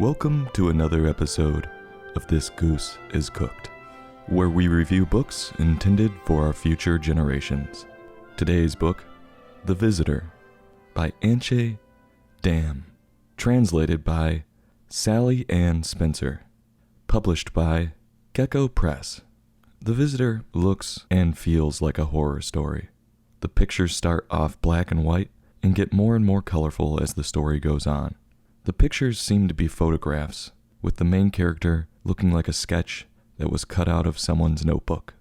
Welcome to another episode of This Goose is Cooked, where we review books intended for our future generations. Today's book, The Visitor, by Antje Damm, translated by Sally Ann Spencer, published by Gecko Press. The Visitor looks and feels like a horror story. The pictures start off black and white and get more and more colorful as the story goes on. The pictures seem to be photographs, with the main character looking like a sketch that was cut out of someone's notebook.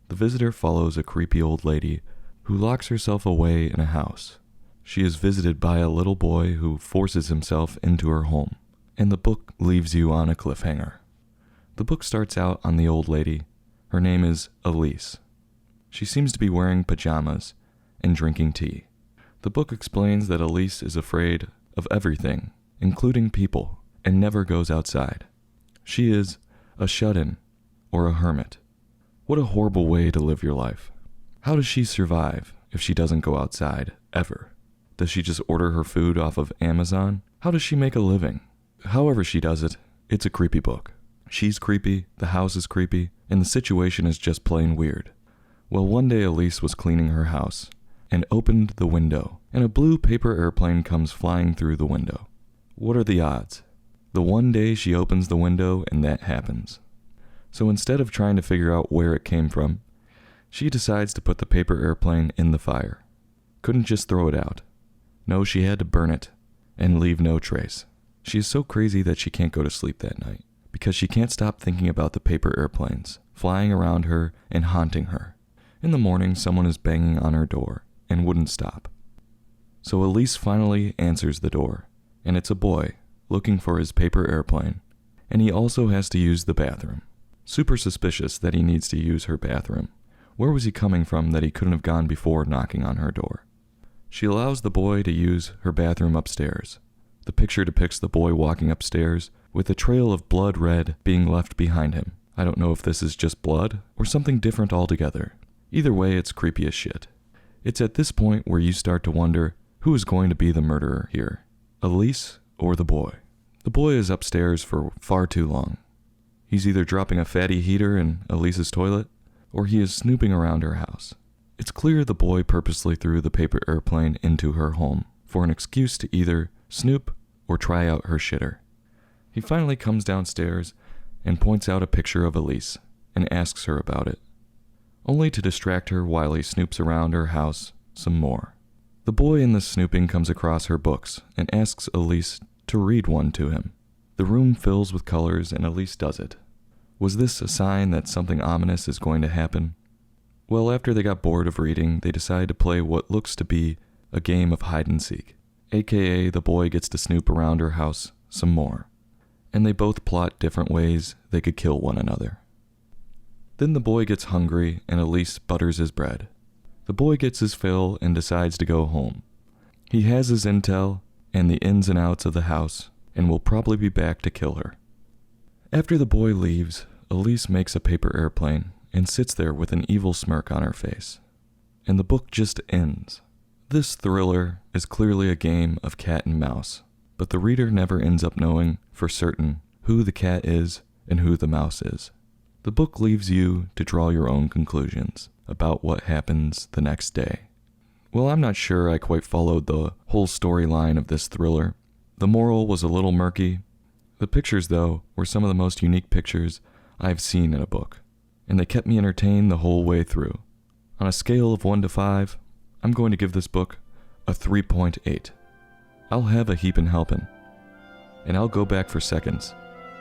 The Visitor follows a creepy old lady who locks herself away in a house. She is visited by a little boy who forces himself into her home, and the book leaves you on a cliffhanger. The book starts out on the old lady. Her name is Elise. She seems to be wearing pajamas and drinking tea. The book explains that Elise is afraid of everything, including people, and never goes outside. She is a shut-in, or a hermit. What a horrible way to live your life. How does she survive if she doesn't go outside, ever? Does she just order her food off of Amazon? How does she make a living? However she does it, it's a creepy book. She's creepy, the house is creepy, and the situation is just plain weird. Well, one day Elise was cleaning her house, and opened the window, and a blue paper airplane comes flying through the window. What are the odds? The one day she opens the window and that happens. So instead of trying to figure out where it came from, she decides to put the paper airplane in the fire. Couldn't just throw it out. No, she had to burn it and leave no trace. She is so crazy that she can't go to sleep that night because she can't stop thinking about the paper airplanes flying around her and haunting her. In the morning, someone is banging on her door and wouldn't stop. So Elise finally answers the door. And it's a boy looking for his paper airplane, and he also has to use the bathroom. Super suspicious that he needs to use her bathroom. Where was he coming from that he couldn't have gone before knocking on her door? She allows the boy to use her bathroom upstairs. The picture depicts the boy walking upstairs with a trail of blood red being left behind him. I don't know if this is just blood or something different altogether. Either way, it's creepy as shit. It's at this point where you start to wonder who is going to be the murderer here. Elise or the boy? The boy is upstairs for far too long. He's either dropping a fatty heater in Elise's toilet, or he is snooping around her house. It's clear the boy purposely threw the paper airplane into her home for an excuse to either snoop or try out her shitter. He finally comes downstairs and points out a picture of Elise and asks her about it, only to distract her while he snoops around her house some more. The boy in the snooping comes across her books and asks Elise to read one to him. The room fills with colors and Elise does it. Was this a sign that something ominous is going to happen? Well, after they got bored of reading, they decide to play what looks to be a game of hide and seek, aka the boy gets to snoop around her house some more, and they both plot different ways they could kill one another. Then the boy gets hungry and Elise butters his bread. The boy gets his fill and decides to go home. He has his intel and the ins and outs of the house and will probably be back to kill her. After the boy leaves, Elise makes a paper airplane and sits there with an evil smirk on her face. And the book just ends. This thriller is clearly a game of cat and mouse, but the reader never ends up knowing for certain who the cat is and who the mouse is. The book leaves you to draw your own conclusions about what happens the next day. Well, I'm not sure I quite followed the whole storyline of this thriller. The moral was a little murky. The pictures, though, were some of the most unique pictures I've seen in a book, and they kept me entertained the whole way through. On a scale of 1 to 5, I'm going to give this book a 3.8. I'll have a heapin' helpin', and I'll go back for seconds,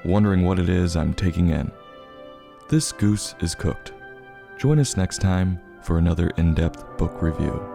wondering what it is I'm taking in. This Goose is Cooked. Join us next time for another in-depth book review.